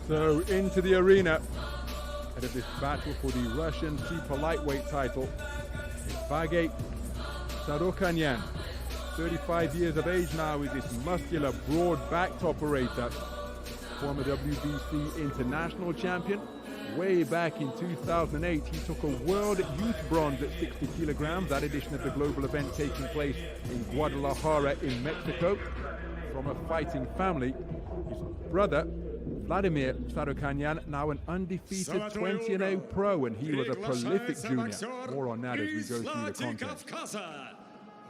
So into the arena ahead of this battle for the Russian super lightweight title, Vage Sarukhanyan, 35 years of age now, is this muscular, broad-backed operator, former WBC international champion. Way back in 2008, he took a world youth bronze at 60 kilograms, that edition of the global event taking place in Guadalajara in Mexico. From a fighting family, his brother, Vladimir Sarukhanyan, now an undefeated 20-0 pro, and he was a prolific junior. More on that as we go through the contest.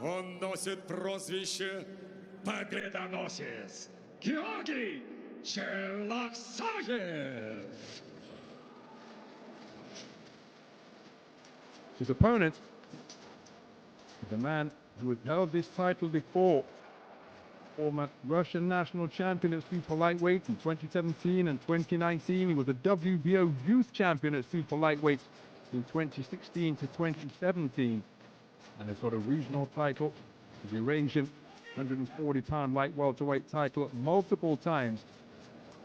Он носит прозвище победоносец Georgii Chelokhsaev. His opponent is a man who had held this title before, former Russian national champion at super lightweight in 2017 and 2019. He was a WBO youth champion at super lightweight in 2016 to 2017. And has got a regional title, the Eurasian 140-pound light welterweight title multiple times.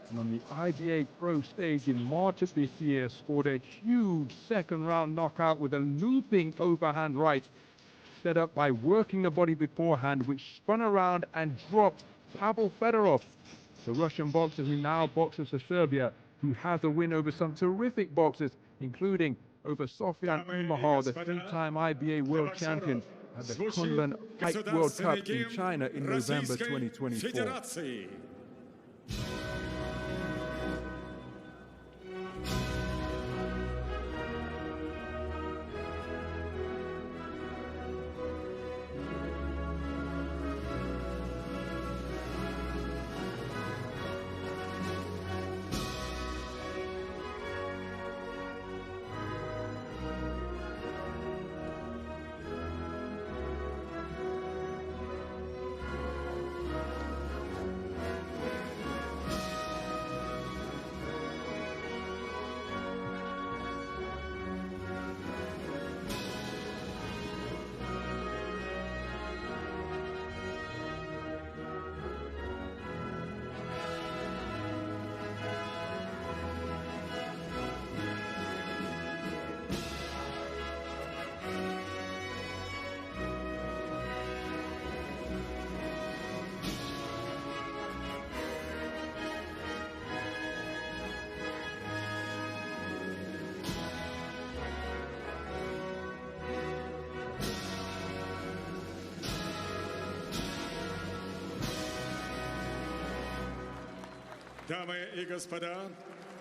And on the IBA.PRO stage in March of this year, scored a huge second-round knockout with a looping overhand right, set up by working the body beforehand, which spun around and dropped Pavel Fedorov, the Russian boxer who now boxes for Serbia, who has a win over some terrific boxers, including over Sofian Umahar, the three-time IBA world champion at the Kunlun Light World Cup in China in November 2024. Дамы и господа,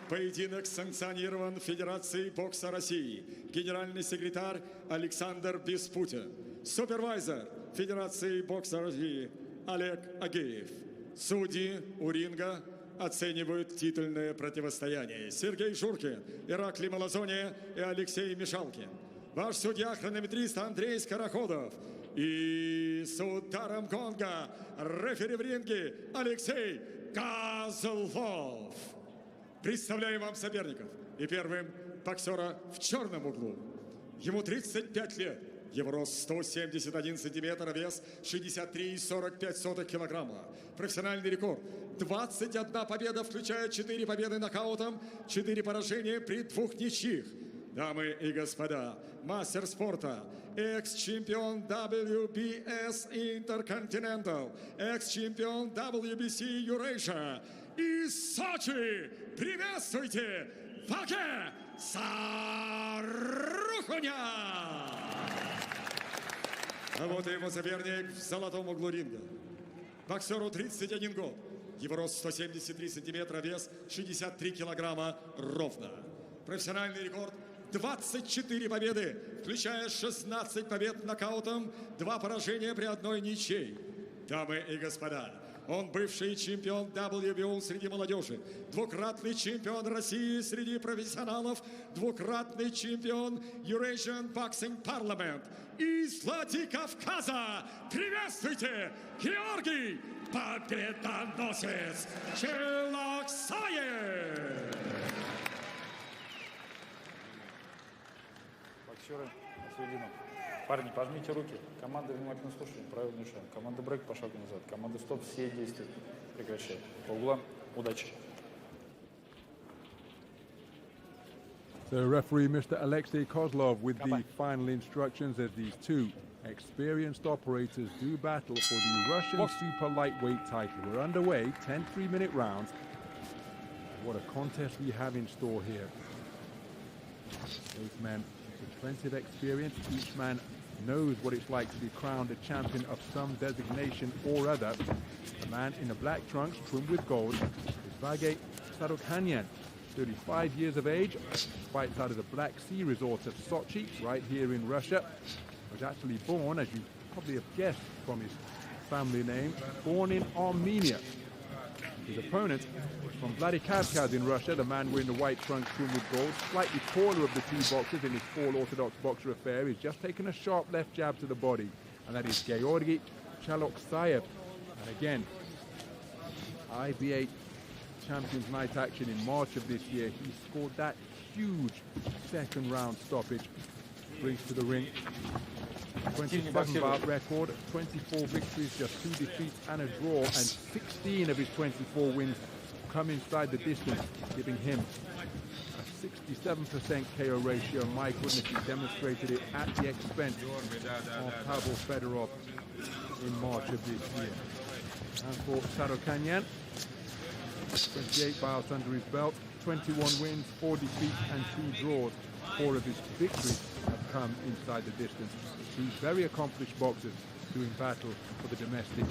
поединок санкционирован Федерацией бокса России. Генеральный секретарь Александр Беспутин. Супервайзер Федерации бокса России Олег Агеев. Судьи у ринга оценивают титульное противостояние. Сергей Журкин, Ираклий Малазония и Алексей Мишалкин. Ваш судья-хронометрист Андрей Скороходов. И с ударом гонга рефери в ринге Алексей Козлов. Представляем вам соперников. И первым боксера в черном углу. Ему 35 лет. Его рост 171 сантиметр, вес 63,45 килограмма. Профессиональный рекорд 21 победа, включая 4 победы нокаутом, 4 поражения при 2 ничьих. Дамы и господа, мастер спорта, экс-чемпион WBS Intercontinental, экс-чемпион WBC Eurasia из Сочи. Приветствуйте, Vage Sarukhanyan! А вот и его соперник в золотом углу ринга. Боксеру 31 год. Его рост 173 сантиметра, вес 63 килограмма ровно. Профессиональный рекорд 24 победы, включая 16 побед нокаутом, 2 поражения при 1 ничьей. Дамы и господа, он бывший чемпион WBO среди молодежи, двукратный чемпион России среди профессионалов, двукратный чемпион Eurasian Boxing Parliament из Владикавказа. Приветствуйте, Georgii победоносец Chelokhsaev! Боксеры на середину. Парни, пожмите руки. Команда внимательно слушаем, правила внушаем. Команда брейк по шагу назад. Команда стоп, все действия прекращают. По углам. Удачи. So referee Mr. Alexei Kozlov with the final instructions as these two experienced operators do battle for the Russian super lightweight title. We're underway, 10 3-minute rounds. What a contest we have in store here. Both men with plenty of experience. Each man knows what it's like to be crowned a champion of some designation or other. The man in the black trunks trimmed with gold is Vage Sarukhanyan, 35 years of age, fights out of the Black Sea resort of Sochi, right here in Russia. Was actually born, as you probably have guessed from his family name, born in Armenia. His opponent is from Vladikavkaz in Russia, the man wearing the white trunks trimmed with gold, slightly taller of the two boxers in his full orthodox boxer affair. He's just taken a sharp left jab to the body, and that is Georgii Chelokhsaev. And again, IBA Champions Night action in March of this year. He scored that huge second round stoppage. Brings to the ring 27 bout record, 24 victories, just 2 defeats and a draw, and 16 of his 24 wins come inside the distance, giving him a 67% KO ratio. My goodness, he demonstrated it at the expense of Pavel Fedorov in March of this year. And for Sarukhanyan, 28 bouts under his belt, 21 wins, 4 defeats and 2 draws. 4 of his victories have come inside the distance. 2 very accomplished boxers doing battle for the domestic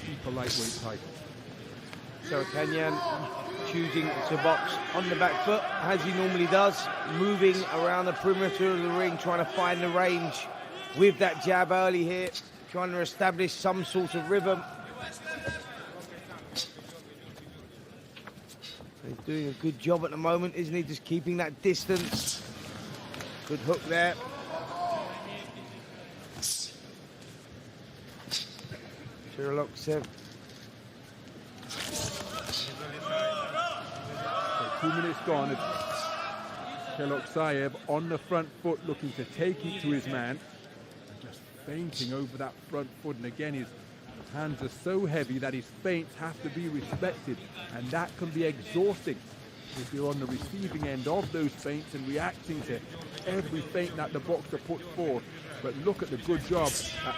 super lightweight title. Sarukhanyan choosing to box on the back foot, as he normally does, moving around the perimeter of the ring, trying to find the range with that jab early here, trying to establish some sort of rhythm. He's doing a good job at the moment, isn't he? Just keeping that distance. Good hook there. Chelokhsaev. So 2 minutes gone. Chelokhsaev on the front foot, looking to take it to his man. And just feinting over that front foot. And again, his hands are so heavy that his feints have to be respected. And that can be exhausting if you're on the receiving end of those feints and reacting to every feint that the boxer puts forth. But look at the good job that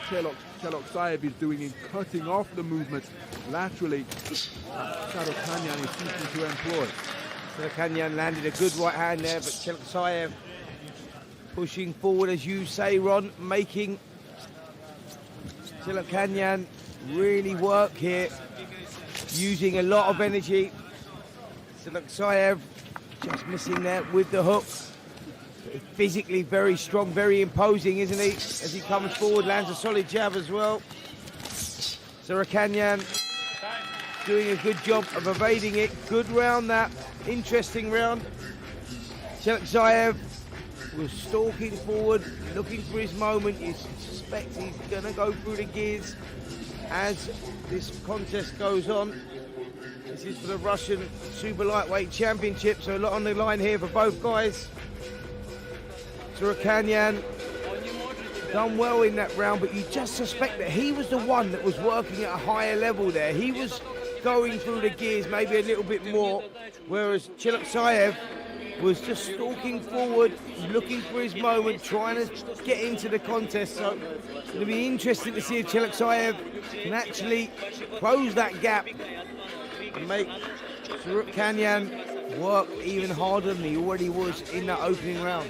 Chelokhsaev is doing in cutting off the movements laterally that Sarukhanyan is seeking to employ. Sarukhanyan landed a good right hand there, but Chelokhsaev pushing forward, as you say, Ron, making Chelokhsaev really work here, using a lot of energy. Chelokhsaev just missing there with the hook. Physically very strong, very imposing, isn't he? As he comes forward, lands a solid jab as well. Sarukhanyan doing a good job of evading it. Good round, that. Interesting round. Chelokhsaev was stalking forward, looking for his moment. You suspect he's going to go through the gears as this contest goes on. This is for the Russian Super Lightweight Championship, so a lot on the line here for both guys. Sarukhanyan done well in that round, but you just suspect that he was the one that was working at a higher level there. He was going through the gears maybe a little bit more, whereas Chelokhsaev was just stalking forward, looking for his moment, trying to get into the contest. So it's going to be interesting to see if Chelokhsaev can actually close that gap and make Sarukhanyan work even harder than he already was in that opening round.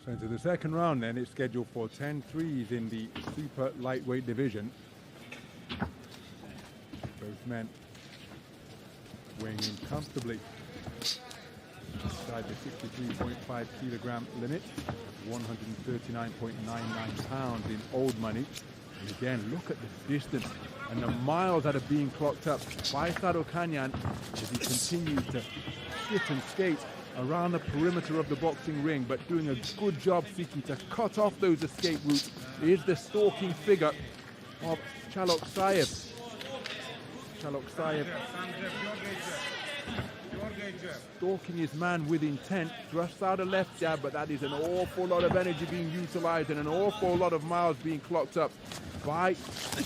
So into the second round then, it's scheduled for 10 threes in the super lightweight division. Both men weighing in comfortably inside the 63.5 kilogram limit, 139.99 pounds in old money. And again, look at the distance and the miles that are being clocked up by Sarukhanyan as he continues to sit and skate around the perimeter of the boxing ring, but doing a good job seeking to cut off those escape routes. Is the stalking figure of Chelokhsaev. Chelokhsaev stalking his man with intent, thrusts out a left jab, but that is an awful lot of energy being utilized and an awful lot of miles being clocked up by the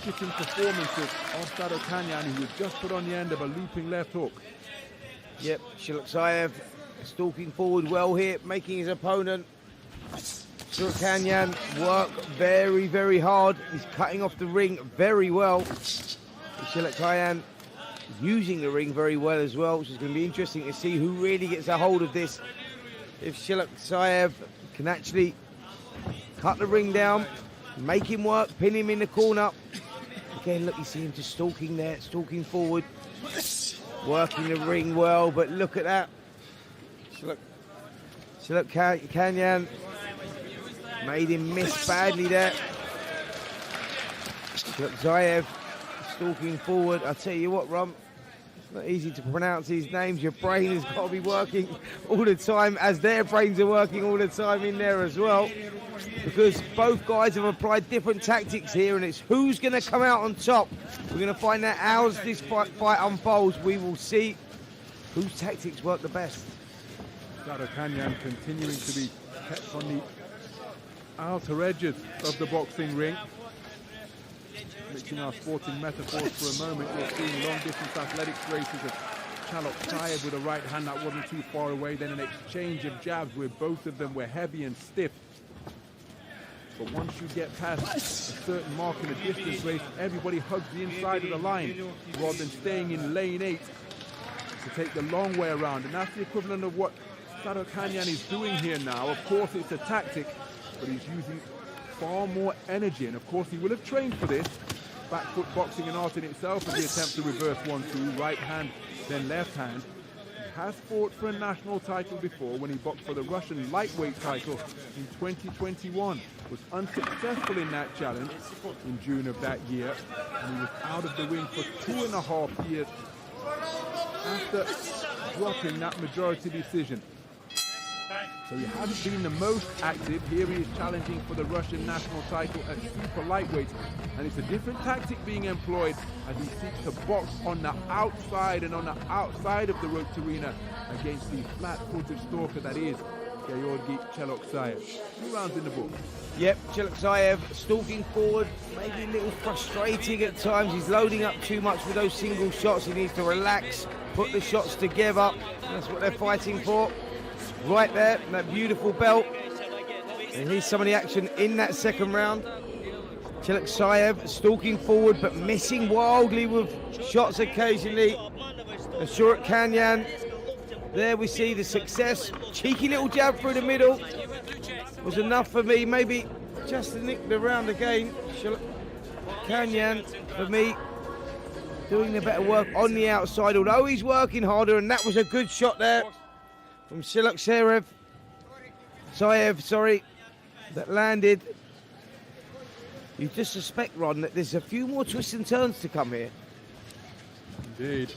shifting performances of Sarukhanyan, who was just put on the end of a looping left hook. Yep, Chelokhsaev stalking forward well here, making his opponent Sarukhanyan work very, very hard. He's cutting off the ring very well. Chelokhsaev using the ring very well as well, which is going to be interesting to see who really gets a hold of this. If Chelokhsaev can actually cut the ring down, make him work, pin him in the corner. Again, look, you see him just stalking there, stalking forward, working the ring well, but look at that. Chelokhsaev made him miss badly there. Chelokhsaev stalking forward. I tell you what, Rum, it's not easy to pronounce these names. Your brain has got to be working all the time, as their brains are working all the time in there as well, because both guys have applied different tactics here, and it's who's going to come out on top. We're going to find out as this fight unfolds. We will see whose tactics work the best. Sarukhanyan continuing to be kept on the outer edges of the boxing ring. Mixing our sporting metaphors for a moment, you're seeing long-distance athletics races of Chelokhsaev with a right hand that wasn't too far away, then an exchange of jabs where both of them were heavy and stiff. But once you get past a certain mark in a distance race, everybody hugs the inside of the line rather than staying in lane 8 to take the long way around. And that's the equivalent of what Sarukhanyan is doing here now. Of course, it's a tactic, but he's using far more energy. And of course, he will have trained for this. Back foot boxing an art in itself, as he attempts to reverse 1-2, right hand, then left hand. He has fought for a national title before when he boxed for the Russian lightweight title in 2021. Was unsuccessful in that challenge in June of that year, and he was out of the ring for 2.5 years after dropping that majority decision. So he hasn't been the most active. Here he is challenging for the Russian national title at super lightweight, and it's a different tactic being employed as he seeks to box on the outside and on the outside of the roped arena against the flat-footed stalker that is Georgii Chelokhsaev. 2 rounds in the book. Yep, Chelokhsaev stalking forward, maybe a little frustrating at times. He's loading up too much with those single shots. He needs to relax, put the shots together. That's what they're fighting for. Right there, that beautiful belt. And here's some of the action in that second round. Chelokhsaev stalking forward, but missing wildly with shots occasionally. Sarukhanyan, there we see the success. Cheeky little jab through the middle was enough for me. Maybe just to nick the round again. Chelokhsaev, for me, doing the better work on the outside, although he's working harder, and that was a good shot there from Chelokhsaev, that landed. You just suspect, Ron, that there's a few more twists and turns to come here. Indeed.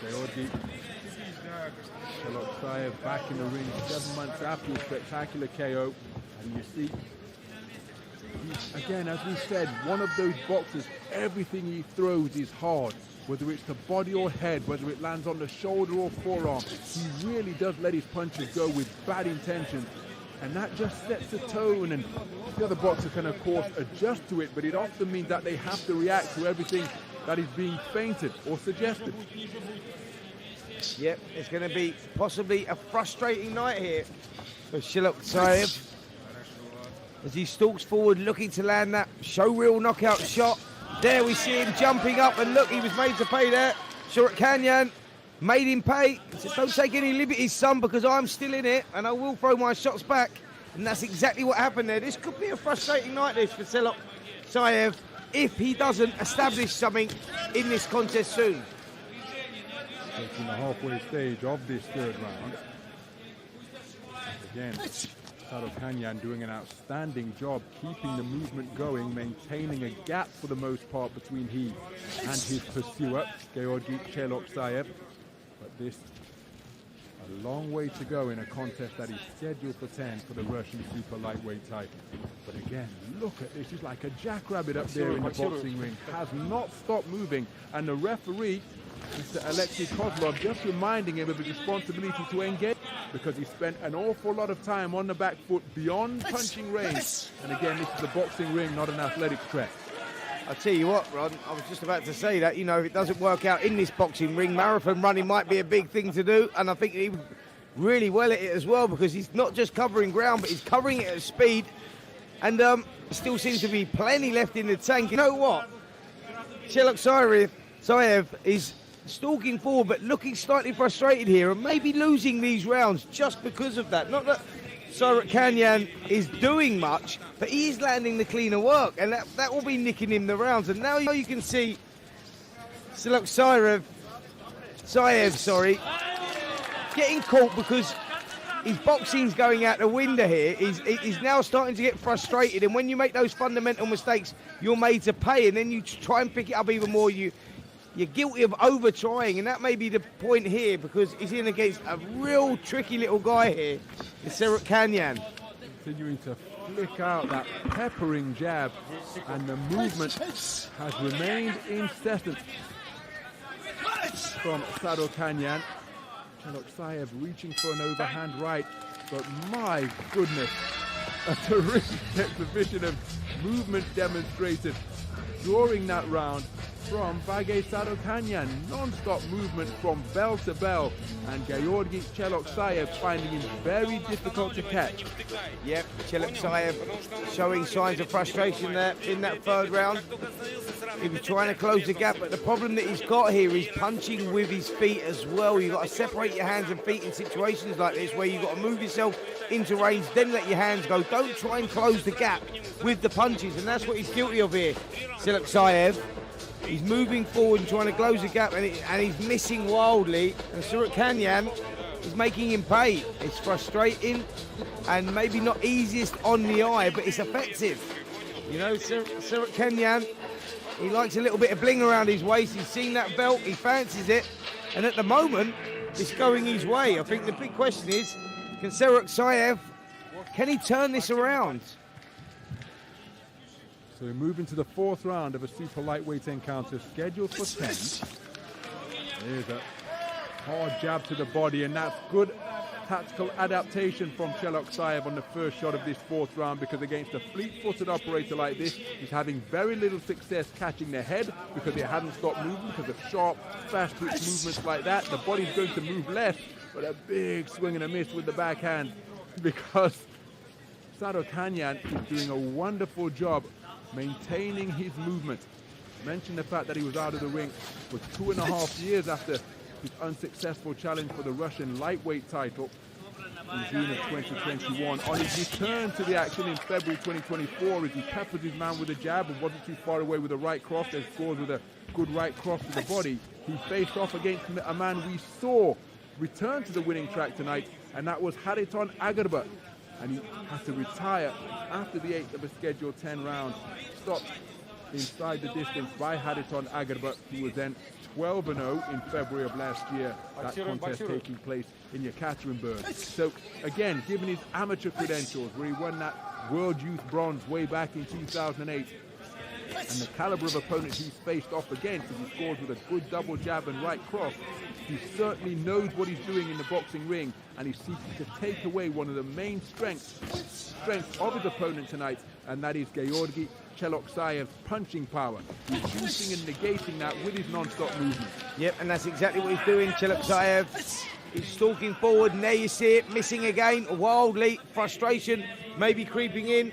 Georgii Chelokhsaev back in the ring 7 months after a spectacular KO. And you see, again, as we said, one of those boxers, everything he throws is hard. Whether it's the body or head, whether it lands on the shoulder or forearm, he really does let his punches go with bad intentions. And that just sets the tone, and the other boxer can, of course, adjust to it, but it often means that they have to react to everything that is being feinted or suggested. Yep, it's going to be possibly a frustrating night here for Chelokhsaev as he stalks forward, looking to land that showreel knockout shot. There we see him jumping up, and look, he was made to pay there. Sarukhanyan made him pay. He said, don't take any liberties, son, because I'm still in it, and I will throw my shots back. And that's exactly what happened there. This could be a frustrating night, this, for Chelokhsaev, if he doesn't establish something in this contest soon. Taking the halfway stage of this third round. Again, Sarukhanyan doing an outstanding job keeping the movement going, maintaining a gap for the most part between he and his pursuer, Georgii Chelokhsaev. But this, a long way to go in a contest that is scheduled for 10 for the Russian super lightweight title. But again, look at this. He's like a jackrabbit up there in the boxing ring. Has not stopped moving. And the referee Mr. Alexei Kozlov just reminding him of his responsibility to engage, because he spent an awful lot of time on the back foot beyond punching range. And again, this is a boxing ring, not an athletics track. I'll tell you what, Ron, I was just about to say that, you know, if it doesn't work out in this boxing ring, marathon running might be a big thing to do, and I think he was really well at it as well, because he's not just covering ground, but he's covering it at speed, and still seems to be plenty left in the tank. You know what? Chelokhsaev is stalking forward, but looking slightly frustrated here, and maybe losing these rounds just because of that. Not that Sarukhanyan is doing much, but he is landing the cleaner work, and that will be nicking him the rounds. And now you can see Chelokhsaev, getting caught because his boxing's going out the window here. He's now starting to get frustrated, and when you make those fundamental mistakes, you're made to pay, and then you try and pick it up even more. You're guilty of over-trying, and that may be the point here, because he's in against a real tricky little guy here, Sarukhanyan. Continuing to flick out that peppering jab, and the movement has remained incessant from Sarukhanyan. Chelokhsaev reaching for an overhand right, but my goodness, a terrific exhibition of movement demonstrated during that round from Vage Sarukhanyan. Non-stop movement from bell to bell, and Georgii Chelokhsaev finding him very difficult to catch. Yep, Chelokhsaev showing signs of frustration there in that third round. He was trying to close the gap, but the problem that he's got here is punching with his feet as well. You've got to separate your hands and feet in situations like this, where you've got to move yourself into range, then let your hands go. Don't try and close the gap with the punches, and that's what he's guilty of here, Chelokhsaev. He's moving forward and trying to close the gap, and he's missing wildly, and Sarukhanyan is making him pay. It's frustrating and maybe not easiest on the eye, but it's effective. You know, Sarukhanyan, he likes a little bit of bling around his waist. He's seen that belt, he fancies it, and at the moment, it's going his way. I think the big question is, can Sarukhanyan, can he turn this around? So we move into the fourth round of a super lightweight encounter scheduled for 10. There's a hard jab to the body, and that's good tactical adaptation from Chelokhsaev on the first shot of this fourth round, because against a fleet-footed operator like this, he's having very little success catching the head because it hadn't stopped moving, because of sharp, fast-twitch movements like that. The body's going to move left, but a big swing and a miss with the backhand, because Sarukhanyan is doing a wonderful job maintaining his movement. Mentioned the fact that he was out of the ring for 2.5 years after his unsuccessful challenge for the Russian lightweight title in June of 2021. On his return to the action in February 2024, as he peppered his man with a jab and wasn't too far away with a right cross, and scored with a good right cross to the body, he faced off against a man we saw return to the winning track tonight, and that was Hariton Agarbet. And he had to retire after the 8th of a scheduled 10 rounds, stopped inside the distance by Hariton Agarbet, who was then 12-0 in February of last year, that contest taking place in Yekaterinburg. So again, given his amateur credentials, where he won that World Youth Bronze way back in 2008, and the caliber of opponent he's faced off against, as he scores with a good double jab and right cross, he certainly knows what he's doing in the boxing ring, and he's seeking to take away one of the main strengths of his opponent tonight, and that is Georgii Chelokhsaev's punching power, reducing and negating that with his non-stop movement. Yep, and that's exactly what he's doing. Chelokhsaev is stalking forward, and there you see it, missing again, wildly, frustration maybe creeping in.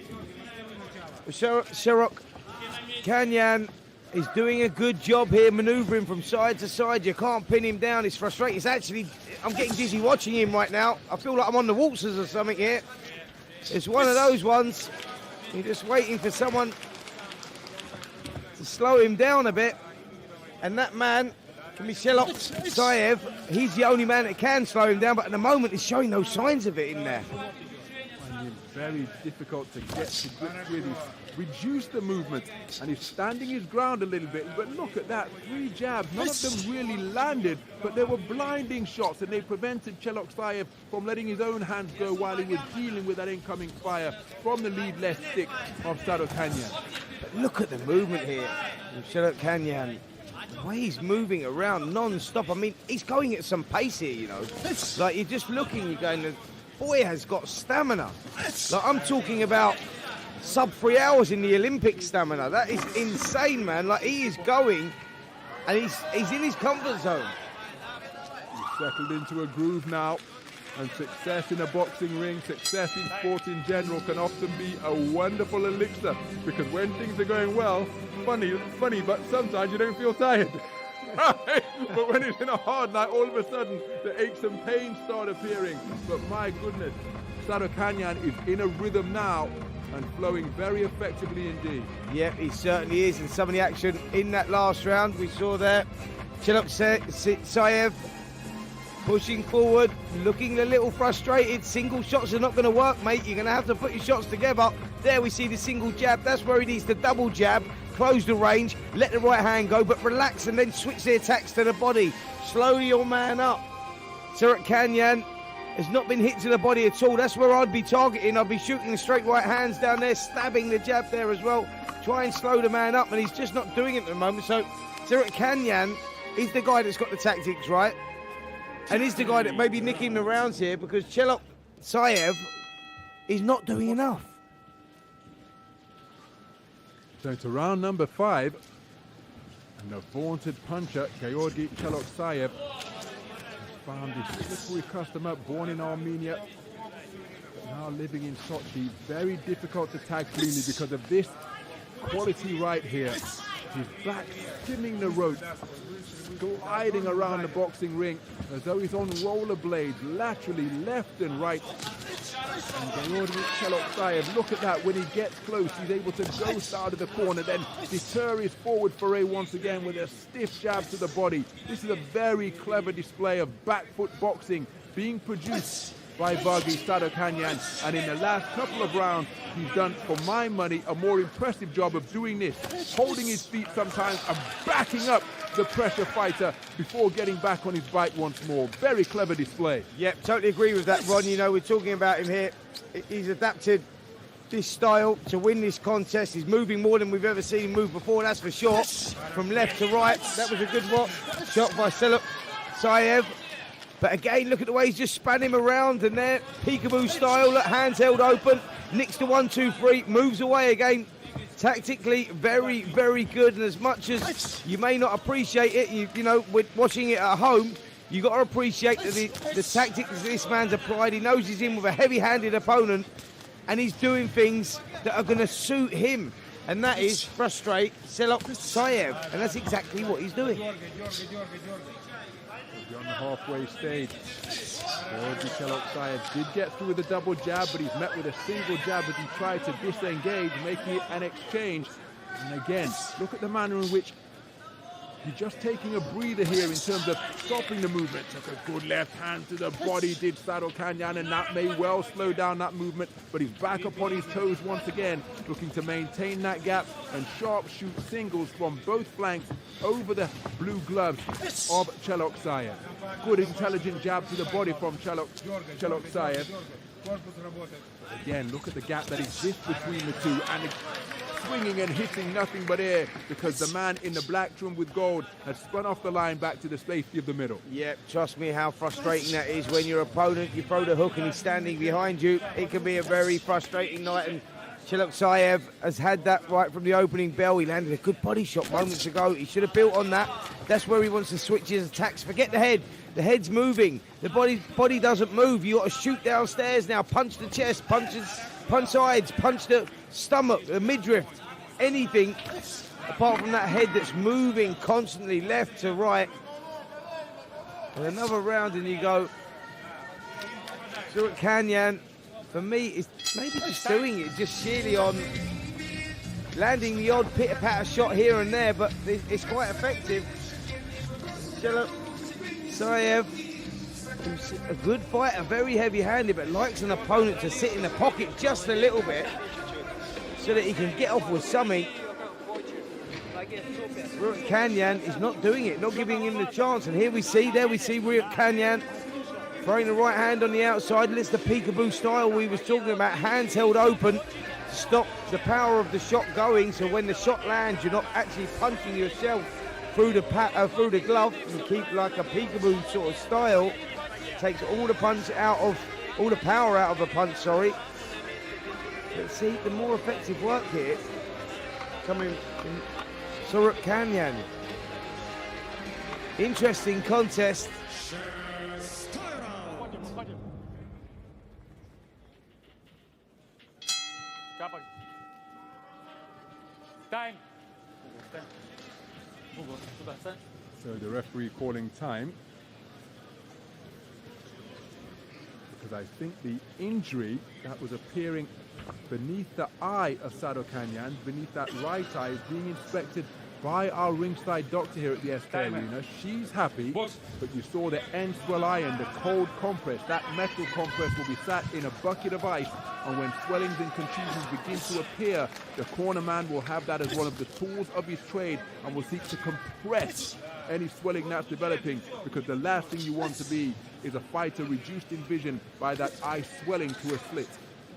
Sarukhanyan is doing a good job here, manoeuvring from side to side. You can't pin him down. It's frustrating. It's actually, I'm getting dizzy watching him right now. I feel like I'm on the waltzers or something here. It's one of those ones. You're just waiting for someone to slow him down a bit. And that man, Chelokhsaev, he's the only man that can slow him down, but at the moment he's showing no signs of it in there. And it's very difficult to get to grips with. He's reduced the movement, and he's standing his ground a little bit. But look at that, 3 jabs, none of them really landed, but they were blinding shots, and they prevented Chelokhsaev from letting his own hands go while he was dealing with that incoming fire from the lead left stick of Sarukhanyan. But look at the movement here from Chelokhsanyan. The way he's moving around non-stop. I mean, he's going at some pace here, you know. Like, you're just looking, you're going, the boy has got stamina. Like, I'm talking about sub 3 hours in the Olympic stamina. That is insane, man. Like, he is going, and he's in his comfort zone. He's settled into a groove now. And success in a boxing ring, success in sport in general can often be a wonderful elixir, because when things are going well, funny, but sometimes you don't feel tired. But when it's in a hard night, all of a sudden the aches and pains start appearing. But my goodness, Sarukhanyan is in a rhythm now and flowing very effectively indeed. Yeah, he certainly is. And some of the action in that last round we saw there, Chelokhsaev pushing forward, looking a little frustrated. Single shots are not going to work, mate. You're going to have to put your shots together. There we see the single jab. That's where he needs the double jab. Close the range, let the right hand go, but relax and then switch the attacks to the body. Slow your man up. Sarukhanyan has not been hit to the body at all. That's where I'd be targeting. I'd be shooting the straight right hands down there, stabbing the jab there as well. Try and slow the man up, and he's just not doing it at the moment. So Sarukhanyan is the guy that's got the tactics right. And he's the guy that may be nicking the rounds here, because Chelokhsaev is not doing enough. So to round number 5, and the vaunted puncher, Georgii Chelokhsaev, has found his slippery customer, born in Armenia, now living in Sochi. Very difficult to tag cleanly because of this quality right here. His back skimming the rope, gliding around the boxing ring as though he's on rollerblades, laterally left and right. And Georgii Chelokhsaev, look at that, when he gets close, he's able to ghost out of the corner, then deter his forward foray once again with a stiff jab to the body. This is a very clever display of back foot boxing being produced by Vage Sarukhanyan, and in the last couple of rounds he's done, for my money, a more impressive job of doing this, holding his feet sometimes and backing up the pressure fighter before getting back on his bike once more. Very clever display. Yep, totally agree with that, Ron. You know, we're talking about him here. He's adapted this style to win this contest. He's moving more than we've ever seen him move before, that's for sure. From left to right, that was a good shot by Chelokhsaev. But again, look at the way he's just span him around, and there, peekaboo style, look, hands held open, nicks to 1, 2, 3, moves away again. Tactically, very, very good. And as much as you may not appreciate it, you know, with watching it at home, you got to appreciate the tactics this man's applied. He knows he's in with a heavy-handed opponent, and he's doing things that are going to suit him, and that is frustrate Chelokhsaev, and that's exactly what he's doing. On the halfway stage, Georgii Chelokhsaev did get through with a double jab, but he's met with a single jab as he tried to disengage, making it an exchange. And again, look at the manner in which he's just taking a breather here in terms of stopping the movement. Took a good left hand to the body, did Sarukhanyan, and that may well slow down that movement, but he's back up on his toes once again, looking to maintain that gap and sharp shoot singles from both flanks over the blue gloves of Chelokhsaev. Good intelligent jab to the body from Chelokhsaev. Again, look at the gap that exists between the two, and swinging and hitting nothing but air, because the man in the black trim with gold has spun off the line back to the safety of the middle. Yeah, trust me how frustrating that is when your opponent, you throw the hook and he's standing behind you. It can be a very frustrating night, and Chelokhsaev has had that right from the opening bell. He landed a good body shot moments ago. He should have built on that. That's where he wants to switch his attacks. Forget the head. The head's moving. The body doesn't move. You got to shoot downstairs now. Punch the chest, punch sides, punch the stomach, the midriff, anything apart from that head that's moving constantly left to right. And another round and you go. Sarukhanyan, for me, is maybe just doing it just sheerly on landing the odd pitter-patter shot here and there, but it's quite effective. Chelokhsaev, who's a good fighter, very heavy-handed, but likes an opponent to sit in the pocket just a little bit so that he can get off with something. Sarukhanyan is not doing it, not giving him the chance. And there we see Sarukhanyan throwing the right hand on the outside. It's the peekaboo style we was talking about, hands held open to stop the power of the shot going, so when the shot lands, you're not actually punching yourself through the glove and keep like a peekaboo sort of style. Takes all the power out of the punch, sorry. But see, the more effective work here coming from Sarukhanyan. Interesting contest. Time. So the referee calling time, because I think the injury that was appearing beneath the eye of Sarukhanyan, beneath that right eye, is being inspected by our ringside doctor here at the SK Arena. She's happy, but you saw the end swell iron, the cold compress. That metal compress will be sat in a bucket of ice, and when swellings and contusions begin to appear, the corner man will have that as one of the tools of his trade and will seek to compress any swelling that's developing, because the last thing you want to be is a fighter reduced in vision by that eye swelling to a slit.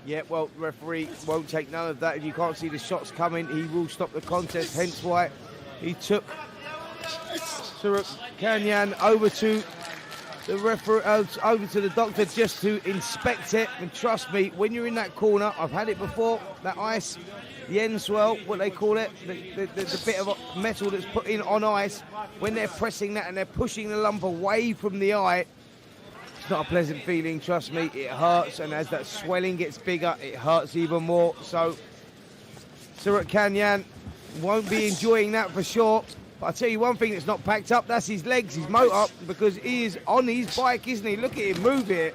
Yeah, well, referee won't take none of that. If you can't see the shots coming, he will stop the contest, hence why he took Sarukhanyan over to the referee, over to the doctor just to inspect it. And trust me, when you're in that corner, I've had it before, that ice, the end swell, what they call it, the bit of metal that's put in on ice, when they're pressing that and they're pushing the lump away from the eye, it's not a pleasant feeling, trust me, it hurts, and as that swelling gets bigger, it hurts even more. So Sarukhanyan won't be enjoying that for sure. But I'll tell you one thing that's not packed up, that's his legs, his motor, because he is on his bike, isn't he? Look at him move here.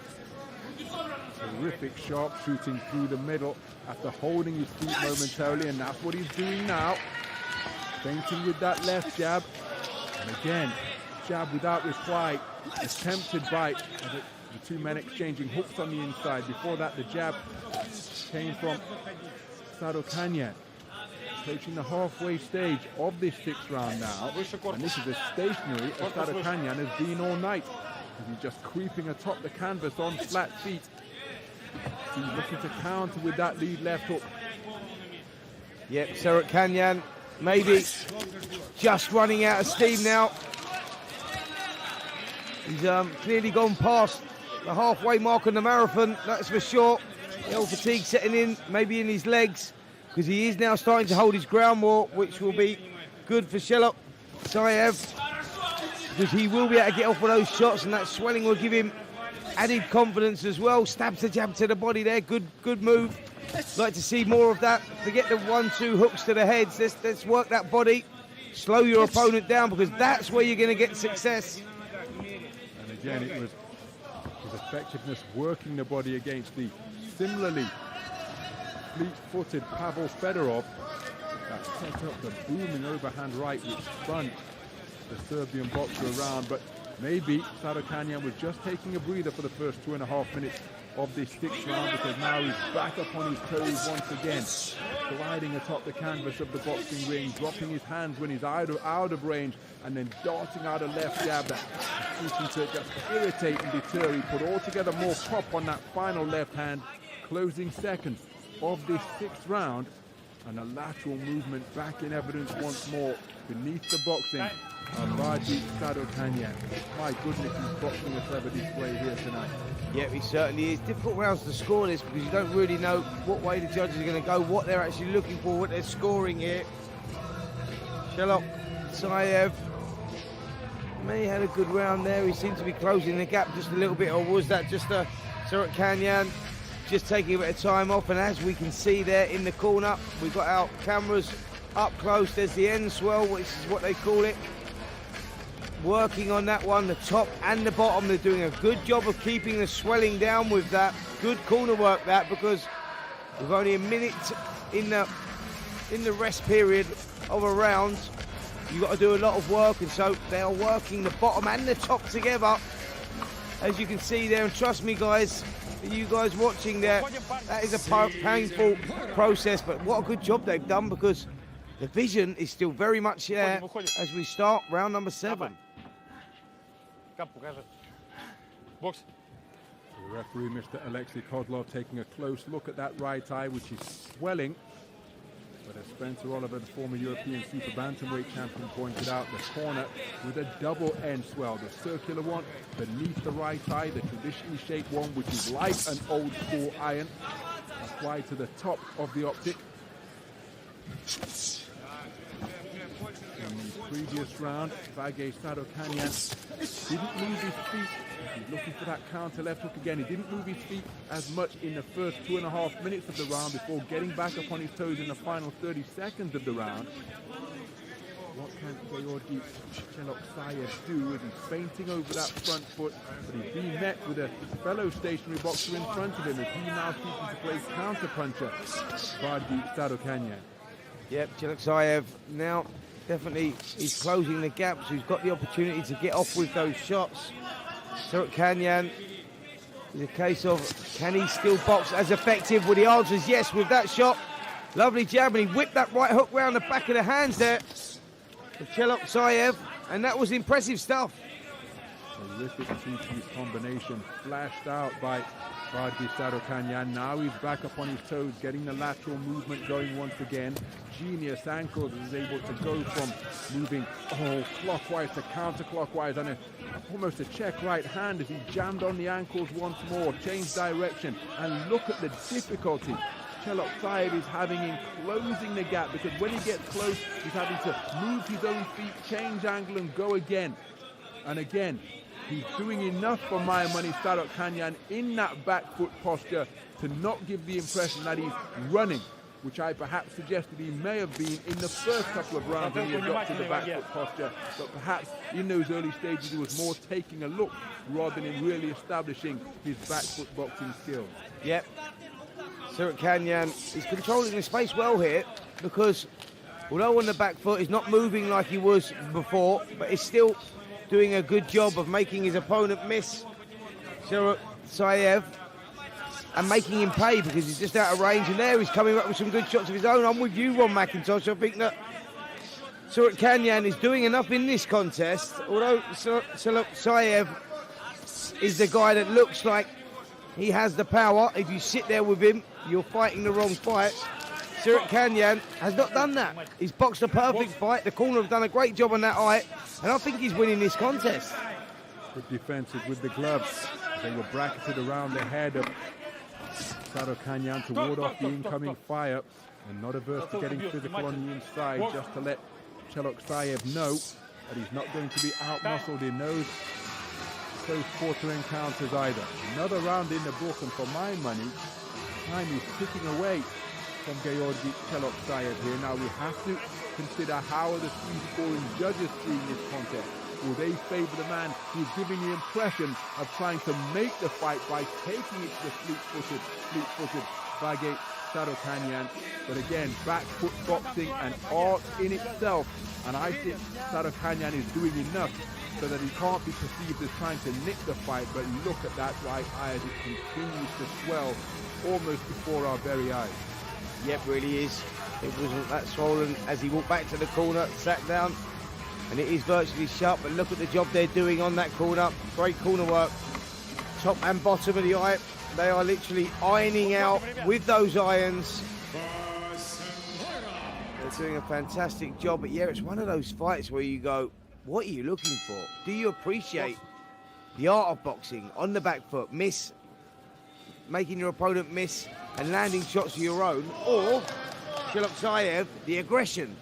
Terrific sharp shooting through the middle after holding his feet momentarily, and that's what he's doing now. Feinting with that left jab. And again, jab without reply. Attempted bite. The two men exchanging hooks on the inside. Before that, the jab came from Sarukhanyan. Approaching the halfway stage of this sixth round now. And this is as stationary as Sarukhanyan has been all night. As he's just creeping atop the canvas on flat feet. He's looking to counter with that lead left hook. Yep, Sarukhanyan maybe just running out of steam now. He's clearly gone past the halfway mark on the marathon, that's for sure. The old fatigue setting in, maybe in his legs, because he is now starting to hold his ground more, which will be good for Chelokhsaev, because he will be able to get off with those shots, and that swelling will give him added confidence as well. Stabs the jab to the body there, good move. Like to see more of that. Forget the 1-2 hooks to the heads. Let's work that body. Slow your opponent down, because that's where you're going to get success. And again, it was his effectiveness working the body against the similarly fleet-footed Pavel Fedorov that set up the booming overhand right which spun the Serbian boxer around. But maybe Sarukhanyan was just taking a breather for the first 2.5 minutes of this sixth round, because now he's back up on his toes once again, gliding atop the canvas of the boxing ring, dropping his hands when he's out of range, and then darting out a left jab that seeking to just irritate and deter. He put altogether more pop on that final left hand, closing seconds of this sixth round, and a lateral movement back in evidence once more beneath the boxing of Vage Sarukhanyan. My goodness, he's boxing a clever display here tonight. Yeah, he certainly is. Difficult rounds to score this, because you don't really know what way the judges are going to go, what they're actually looking for, what they're scoring here. Chelokhsaev may have had a good round there. He seemed to be closing the gap just a little bit, or was that just a Sarukhanyan just taking a bit of time off? And as we can see there in the corner, we've got our cameras up close. There's the end swell, which is what they call it. Working on that one, the top and the bottom. They're doing a good job of keeping the swelling down with that. Good corner work that, because we've only a minute in the rest period of a round. You've got to do a lot of work, and so they are working the bottom and the top together, as you can see there. And trust me, guys, for you guys watching there, that is a painful process, but what a good job they've done, because the vision is still very much there as we start round number 7. Box. The referee, Mr. Alexei Kozlov, taking a close look at that right eye, which is swelling But as Spencer Oliver, the former European super bantamweight champion, pointed out, the corner with a double end swell, the circular one beneath the right eye, the traditionally shaped one, which is like an old school iron, applied to the top of the optic. In the previous round, Vage Sarukhanyan didn't move his feet. He's looking for that counter left hook again. He didn't move his feet as much in the first 2.5 minutes of the round before getting back up on his toes in the final 30 seconds of the round. What can Georgii Chelokhsaev do as he's feinting over that front foot, but he's being met with a fellow stationary boxer in front of him as he now seeking to play counter-puncher, Vage Sarukhanyan. Yep, Chelokhsaev now definitely is closing the gap, so he's got the opportunity to get off with those shots. Sarukhanyan is a case of, can he still box as effective? Well, the answer is yes with that shot. Lovely jab, and he whipped that right hook round the back of the hands there for Chelokhsaev, and that was impressive stuff. Terrific two-piece combination flashed out by Vage Sarukhanyan. Now he's back up on his toes, getting the lateral movement going once again. Genius ankles, is able to go from moving clockwise to counterclockwise, and almost a check right hand as he jammed on the ankles once more, changed direction, and look at the difficulty Chelokhsaev is having in closing the gap, because when he gets close, he's having to move his own feet, change angle, and go again. And again, he's doing enough for my money, Sarukhanyan, in that back foot posture to not give the impression that he's running, which I perhaps suggested he may have been in the first couple of rounds when he adopted the back foot posture. But perhaps in those early stages he was more taking a look rather than in really establishing his back foot boxing skills. Yep. Sarukhanyan is controlling the space well here, because although on the back foot he's not moving like he was before, but he's still doing a good job of making his opponent miss, Chelokhsaev, and making him pay because he's just out of range. And there he's coming up with some good shots of his own. I'm with you, Ron McIntosh. I think that Sarukhanyan is doing enough in this contest, although Chelokhsaev is the guy that looks like he has the power. If you sit there with him, you're fighting the wrong fight. Sarukhanyan has not done that. He's boxed a perfect fight. The corner have done a great job on that eye, and I think he's winning this contest. Good defenses with the gloves. They were bracketed around the head of Sarukhanyan to ward off the incoming fire, and not averse to getting physical on the inside, just to let Chelokhsaev know that he's not going to be out-muscled in those close quarter encounters either. Another round in the book, and for my money, time is ticking away from Georgii Chelokhsaev here. Now we have to consider how are the three scoring judges seeing this contest. Will they favour the man who's giving the impression of trying to make the fight by taking it to the fleet-footed Vage Sarukhanyan? But again, back foot boxing, an art in itself, and I think Sarukhanyan is doing enough so that he can't be perceived as trying to nick the fight. But look at that right eye as it continues to swell almost before our very eyes. Yep, really is. It wasn't that swollen as he walked back to the corner, sat down, and it is virtually shut. But look at the job they're doing on that corner. Great corner work. Top and bottom of the eye. They are literally ironing out with those irons. They're doing a fantastic job. But yeah, it's one of those fights where you go, what are you looking for? Do you appreciate the art of boxing on the back foot, making your opponent miss and landing shots of your own, or Chelokhsaev, the aggression,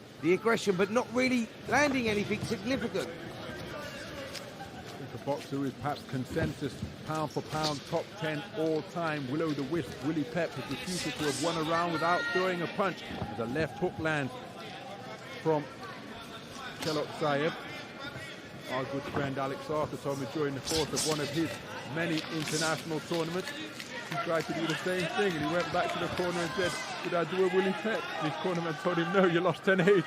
but not really landing anything significant? I think a boxer who is perhaps consensus pound for pound top 10 all time, will-o'-the-wisp Willie Pep has refuted to have won a round without throwing a punch as a left hook lands from Chelokhsaev. Our good friend Alex Arthur told me during the course of one of his many international tournaments, he tried to do the same thing, and he went back to the corner and said, "Did I do a Willie Pep?" And his cornerman told him, "No, you lost 10-8.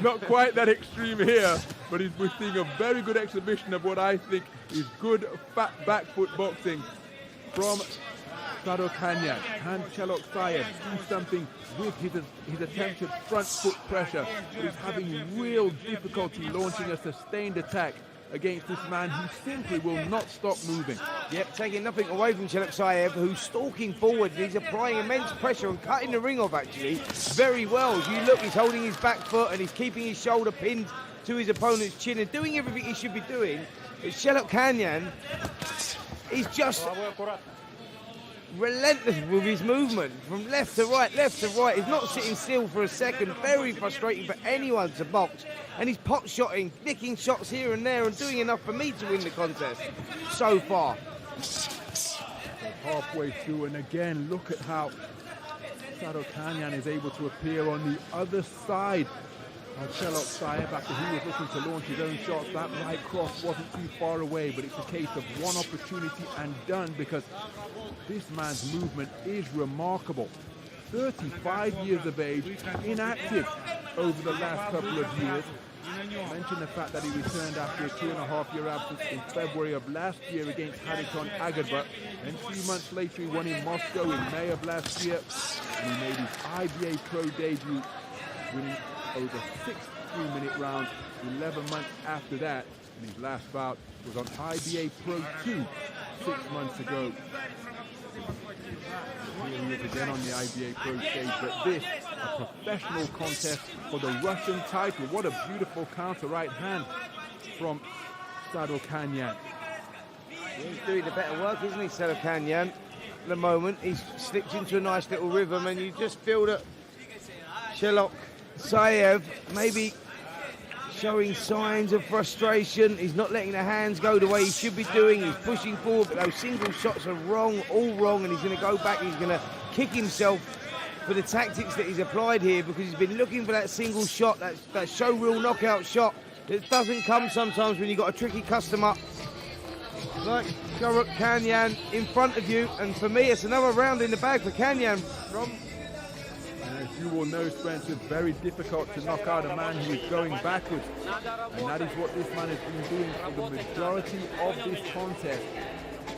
Not quite that extreme here, but we're seeing a very good exhibition of what I think is good fat back foot boxing from Sarukhanyan. Can Chelokhsaev do something with his attempted front foot pressure? But he's having real difficulty launching a sustained attack against this man who simply will not stop moving. Yep, taking nothing away from Chelokhsaev, who's stalking forward. He's applying immense pressure and cutting the ring off, actually, very well. As you look, he's holding his back foot and he's keeping his shoulder pinned to his opponent's chin and doing everything he should be doing. But Chelokhsaev is just relentless with his movement from left to right, left to right. He's not sitting still for a second. Very frustrating for anyone to box. And he's pot-shotting, nicking shots here and there and doing enough for me to win the contest so far. Halfway through, and again, look at how Sarukhanyan is able to appear on the other side of Chelokhsaev after he was looking to launch his own shots. That right cross wasn't too far away, but it's a case of one opportunity and done, because this man's movement is remarkable. 35 years of age, inactive over the last couple of years. I mentioned the fact that he returned after a 2.5-year absence in February of last year against Harrison Agarbut, and 3 months later he won in Moscow in May of last year, and he made his IBA.PRO debut, winning over 6 3-minute rounds 11 months after that, and his last bout was on IBA.PRO 2 6 months ago. Here he is again on the IBA.PRO stage, but this, a professional contest for the Russian title. What a beautiful counter right hand from Sarukhanyan. He's doing the better work, isn't he, Sarukhanyan? At the moment, he's slipped into a nice little rhythm, and you just feel that Chelokhsaev maybe showing signs of frustration. He's not letting the hands go the way he should be doing. He's pushing forward, but those single shots are wrong, all wrong, and he's going to go back. He's going to kick himself for the tactics that he's applied here, because he's been looking for that single shot, that show-real knockout shot that doesn't come sometimes when you've got a tricky customer like Sarukhanyan in front of you. And for me, it's another round in the bag for Kanyan. As you will know, Spencer, it's very difficult to knock out a man who is going backwards. And that is what this man has been doing for the majority of this contest.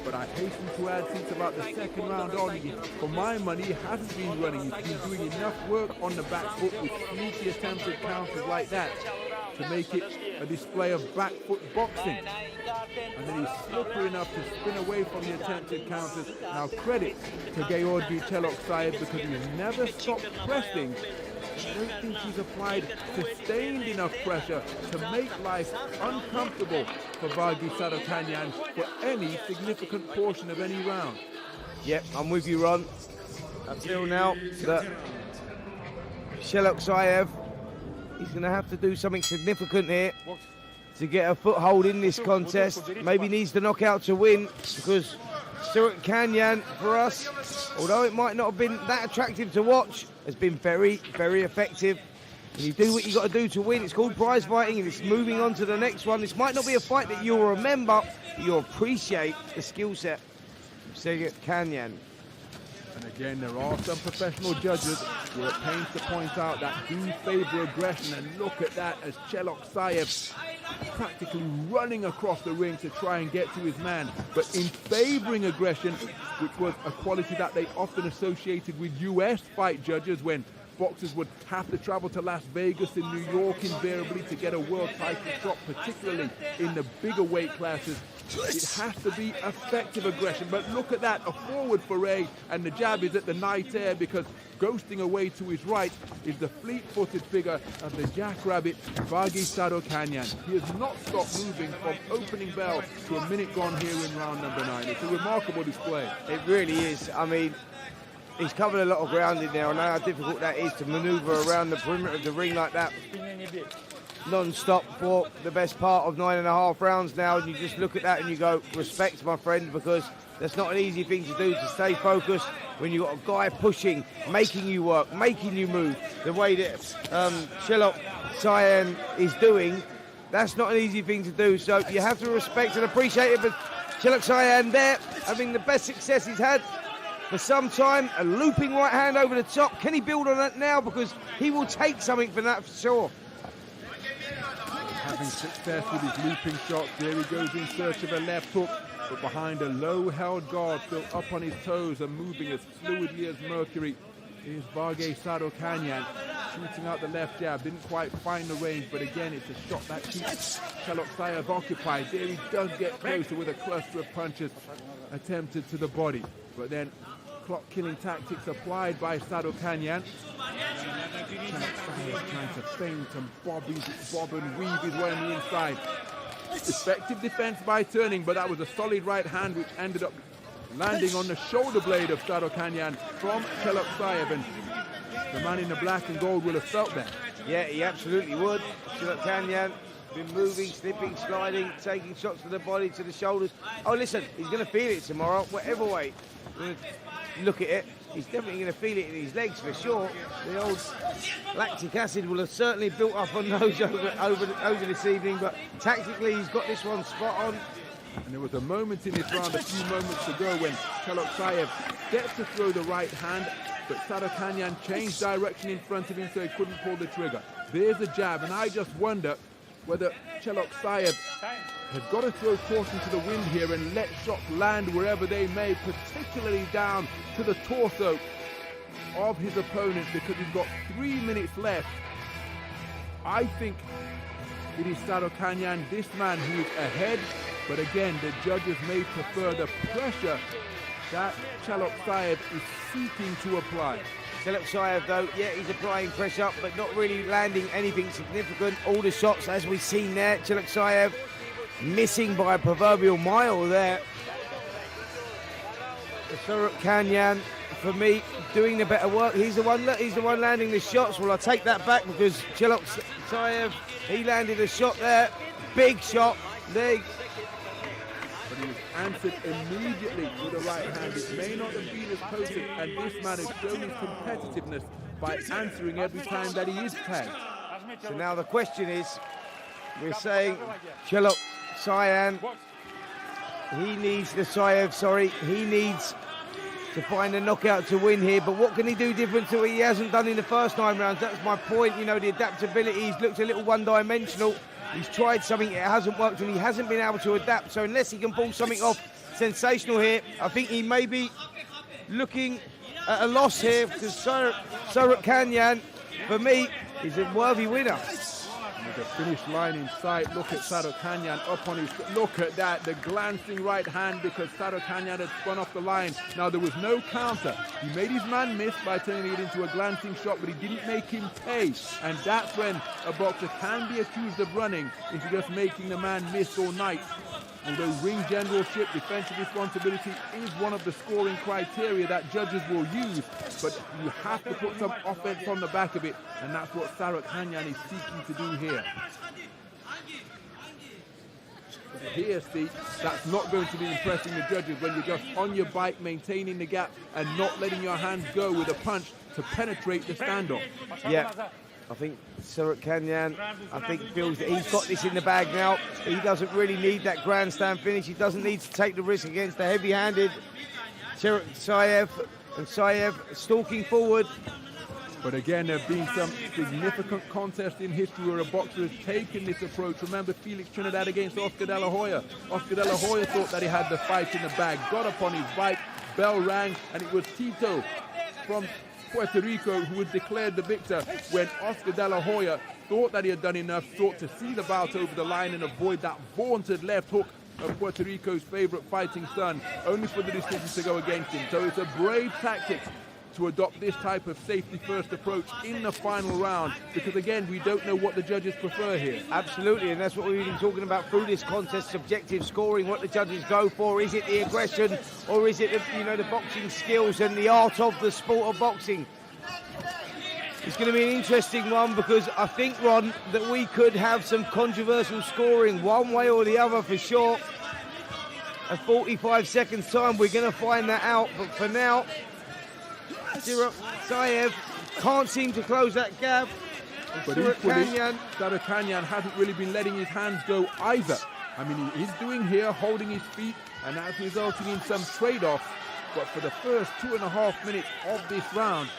But I hasten to add, since about the second round on, for my money, he hasn't been running. He's been doing enough work on the back foot with sneaky attempted counters like that to make it a display of back foot boxing. And then he's slippery enough to spin away from the attempted counters. Now credit to Georgii Chelokhsaev, because he's never stopped pressing. I don't think he's applied sustained enough pressure to make life uncomfortable for Vage Sarukhanyan for any significant portion of any round. Yep, I'm with you, Ron. I feel now that Chelokhsaev, he's going to have to do something significant here to get a foothold in this contest. Maybe needs the knockout to win, because Sarukhanyan, for us, although it might not have been that attractive to watch, has been very, very effective. And you do what you got to do to win. It's called prize fighting, and it's moving on to the next one. This might not be a fight that you'll remember, but you'll appreciate the skill set of Sarukhanyan. And again, there are some professional judges who are at pains to point out that do favour aggression, and look at that as Chelokhsaev practically running across the ring to try and get to his man. But in favouring aggression, which was a quality that they often associated with US fight judges when boxers would have to travel to Las Vegas and New York invariably to get a world title shot, particularly in the bigger weight classes. It has to be effective aggression. But look at that, a forward foray, and the jab is at the night air, because ghosting away to his right is the fleet-footed figure of the jackrabbit Vage Sarukhanyan. He has not stopped moving from opening bell to a minute gone here in round number 9. It's a remarkable display. It really is. I mean, he's covered a lot of ground in there. I know how difficult that is to manoeuvre around the perimeter of the ring like that non-stop for the best part of 9.5 rounds now, and you just look at that and you go, respect, my friend, because that's not an easy thing to do, to stay focused when you've got a guy pushing, making you work, making you move the way that Chelokhsaev is doing. That's not an easy thing to do, so you have to respect and appreciate it. But Chelokhsaev there, having the best success he's had for some time, a looping right hand over the top. Can he build on that now? Because he will take something from that for sure. Having success with his looping shots, there he goes in search of a left hook, but behind a low-held guard, still up on his toes and moving as fluidly as mercury, is Vage Sarukhanyan. shooting out the left jab, didn't quite find the range, but again, it's a shot that keeps Chelokhsaev occupied. There he does get closer with a cluster of punches attempted to the body, but then clock-killing tactics applied by Sarukhanyan. Chelokhsaev trying to feint and bob and weave his way on the inside. Effective defense by turning, but that was a solid right hand which ended up landing on the shoulder blade of Sarukhanyan from Chelokhsaev, and the man in the black and gold will have felt that. Yeah, he absolutely would. Chelokhsaev been moving, slipping, sliding, taking shots to the body, to the shoulders. Oh, listen, he's going to feel it tomorrow, whatever way you look at it. He's definitely going to feel it in his legs for sure. The old lactic acid will have certainly built up on those over this evening, but tactically he's got this one spot on. And there was a moment in this round a few moments ago when Chelokhsaev stepped to throw the right hand, but Sarukhanyan changed direction in front of him so he couldn't pull the trigger. There's a jab, and I just wonder whether Chelokhsaev has got to throw caution to the wind here and let shots land wherever they may, particularly down to the torso of his opponent, because he's got 3 minutes left. I think it is Sarukhanyan, this man, who is ahead, but again, the judges may prefer the pressure that Chelokhsaev is seeking to apply. Chelokhsaev, though, yeah, he's applying pressure, but not really landing anything significant. All the shots, as we've seen there, Chelokhsaev missing by a proverbial mile there. Sarukhanyan, for me, doing the better work. He's the one landing the shots. Well, I take that back, because Chelokhsaev, he landed a shot there, big shot. Leg. But he was answered immediately with the right hand. It may not have been as potent, and this man has shown his competitiveness by answering every time that he is tagged. So now the question is, we're saying Chelokhsaev, he needs to find a knockout to win here, but what can he do different to what he hasn't done in the first 9 rounds? That's my point. You know, the adaptability, he's looked a little one-dimensional. He's tried something, it hasn't worked, and he hasn't been able to adapt. So unless he can pull something off sensational here, I think he may be looking at a loss here, because Sarukhanyan, for me, is a worthy winner. With the finish line in sight, look at Sarukhanyan up on his... Look at that, the glancing right hand, because Sarukhanyan had spun off the line. Now, there was no counter. He made his man miss by turning it into a glancing shot, but he didn't make him pay. And that's when a boxer can be accused of running into just making the man miss all night. Although ring generalship, defensive responsibility is one of the scoring criteria that judges will use, but you have to put some offense on the back of it, and that's what Sarukhanyan is seeking to do here. Here, Steve, that's not going to be impressing the judges when you're just on your bike, maintaining the gap and not letting your hands go with a punch to penetrate the standoff. Yeah. I think Sarukhanyan, feels that he's got this in the bag now. He doesn't really need that grandstand finish. He doesn't need to take the risk against the heavy-handed Chelokhsaev, and Saev stalking forward. But again, there have been some significant contests in history where a boxer has taken this approach. Remember Felix Trinidad against Oscar De La Hoya. Oscar De La Hoya thought that he had the fight in the bag, got up on his bike, bell rang, and it was Tito from Puerto Rico who was declared the victor when Oscar De La Hoya thought that he had done enough, thought to see the bout over the line and avoid that vaunted left hook of Puerto Rico's favorite fighting son, only for the decision to go against him. So it's a brave tactic to adopt this type of safety-first approach in the final round, because again, we don't know what the judges prefer here. Absolutely, and that's what we've been talking about through this contest, subjective scoring, what the judges go for. Is it the aggression, or is it the boxing skills and the art of the sport of boxing? It's going to be an interesting one, because I think, Ron, that we could have some controversial scoring one way or the other for sure. At 45 seconds time, we're going to find that out, but for now, Saev can't seem to close that gap. But equally, Sarukhanyan hasn't really been letting his hands go either. I mean, he is doing here, holding his feet, and that's resulting in some trade-offs. But for the first 2.5 minutes of this round,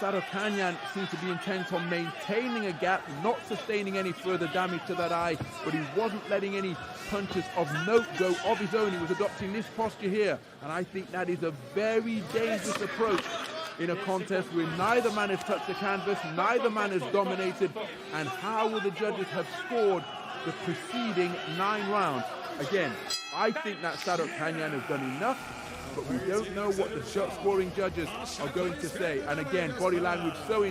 Sarukhanyan seems to be intent on maintaining a gap, not sustaining any further damage to that eye, but he wasn't letting any punches of note go of his own. He was adopting this posture here, and I think that is a very dangerous approach in a contest where neither man has touched the canvas, neither man has dominated, and how will the judges have scored the preceding 9 rounds? Again, I think that Sarukhanyan has done enough, but we don't know what the scoring judges are going to say. And again, body language so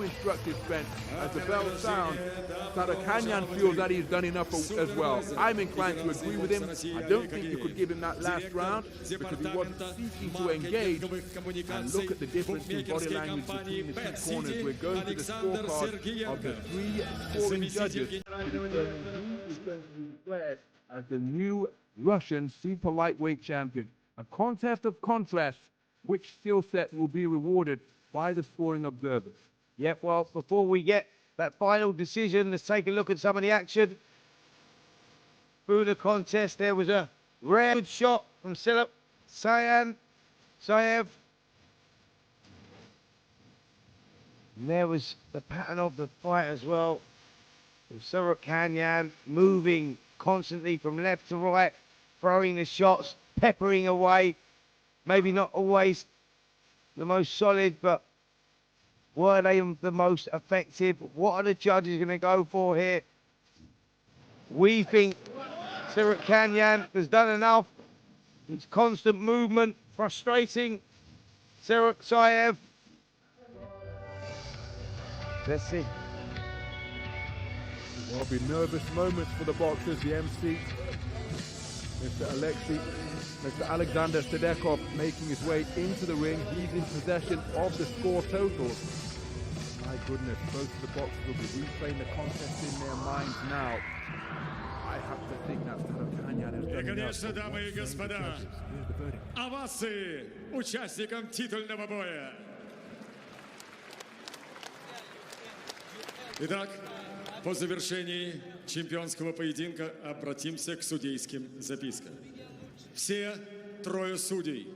instructive, Spence. As the bell sounds, Sarukhanyan feels that he's done enough as well. I'm inclined to agree with him. I don't think you could give him that last round because he wasn't seeking to engage. And look at the difference in body language between the 2 corners. We're going to the scorecard of the 3 scoring judges to determine who is going to be declared as the new Russian super lightweight champion. A contest of contrasts, which skill set will be rewarded by the scoring observers. Yep, well, before we get that final decision, let's take a look at some of the action. Through the contest, there was a rare good shot from Chelokhsaev. And there was the pattern of the fight as well. Sarukhanyan moving constantly from left to right, throwing the shots, peppering away. Maybe not always the most solid, but were they the most effective? What are the judges going to go for here? We think Sarukhanyan has done enough. It's constant movement, frustrating Chelokhsaev. Let's see. There'll be nervous moments for the boxers. The MC, Mr. Alexander Sedekov, making his way into the ring. He's in possession of the score totals. My goodness, both of the boxers will be replaying the contest in their minds now. I have to think that Sarukhanyan has done enough. Конечно, дамы и господа, овации участникам титульного боя. Итак, по завершении чемпионского поединка обратимся к судейским запискам. Все 3 судей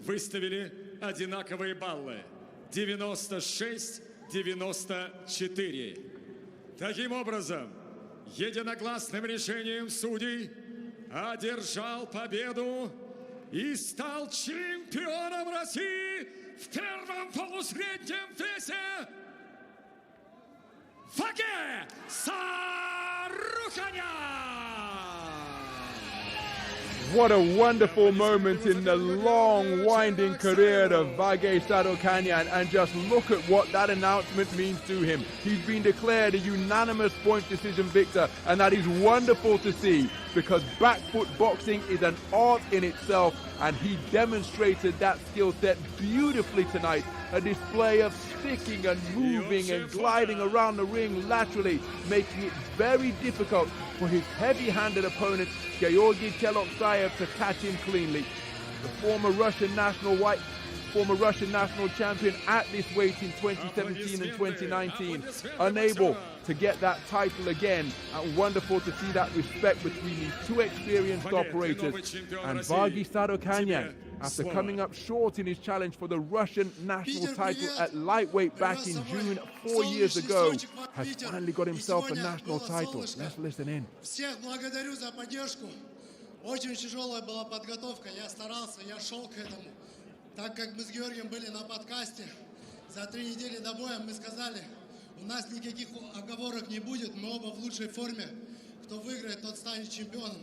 выставили одинаковые баллы – 96-94. Таким образом, единогласным решением судей одержал победу и стал чемпионом России в первом полусреднем весе Vage Sarukhanyan! What a wonderful moment in the long, winding career of Vage Sarukhanyan, and just look at what that announcement means to him. He's been declared a unanimous point decision victor, and that is wonderful to see, because back foot boxing is an art in itself, and he demonstrated that skill set beautifully tonight. A display of sticking and moving and gliding around the ring laterally, making it very difficult for his heavy-handed opponent, Georgii Chelokhsaev, to catch him cleanly. The former Russian national champion at this weight in 2017 and 2019, unable to get that title again. And wonderful to see that respect between these 2 experienced operators. And Vage Sarukhanyan, after coming up short in his challenge for the Russian national title at lightweight back in June 4 years ago, has finally got himself a national title. Let's listen in. Всех благодарю за поддержку. Очень тяжелая была подготовка. Я старался, я шел к этому. Так как мы с Георгием были на подкасте, за 3 недели до боя мы сказали, у нас никаких оговорок не будет, мы оба в лучшей форме. Кто выиграет, тот станет чемпионом.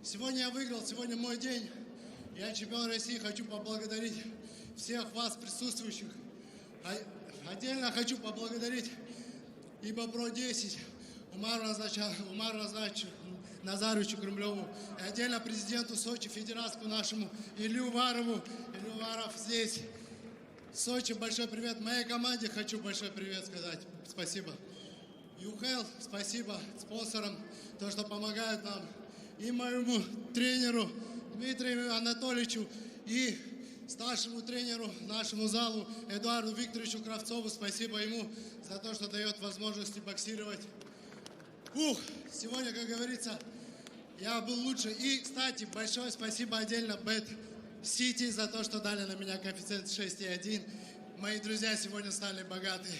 Сегодня я выиграл, сегодня мой день. Я чемпион России, хочу поблагодарить всех вас, присутствующих. Отдельно хочу поблагодарить IBA.PRO 10, Умару Назаровичу Кремлеву, и отдельно президенту Сочи, федерацку нашему Илью Варову. Илью Варов здесь. Сочи, большой привет. Моей команде хочу большой привет сказать. Спасибо. ЮХЛ, спасибо спонсорам, то, что помогают нам. И моему тренеру Дмитрию Анатольевичу, и старшему тренеру нашему залу Эдуарду Викторовичу Кравцову. Спасибо ему за то, что дает возможности боксировать. Сегодня, как говорится, я был лучше. И, кстати, большое спасибо отдельно Бэт Сити за то, что дали на меня коэффициент 6,1. Мои друзья сегодня стали богаты.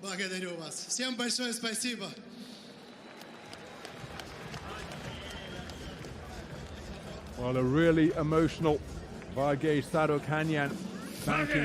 Благодарю вас. Всем большое спасибо. Well, a really emotional Vage Sarukhanyan thanking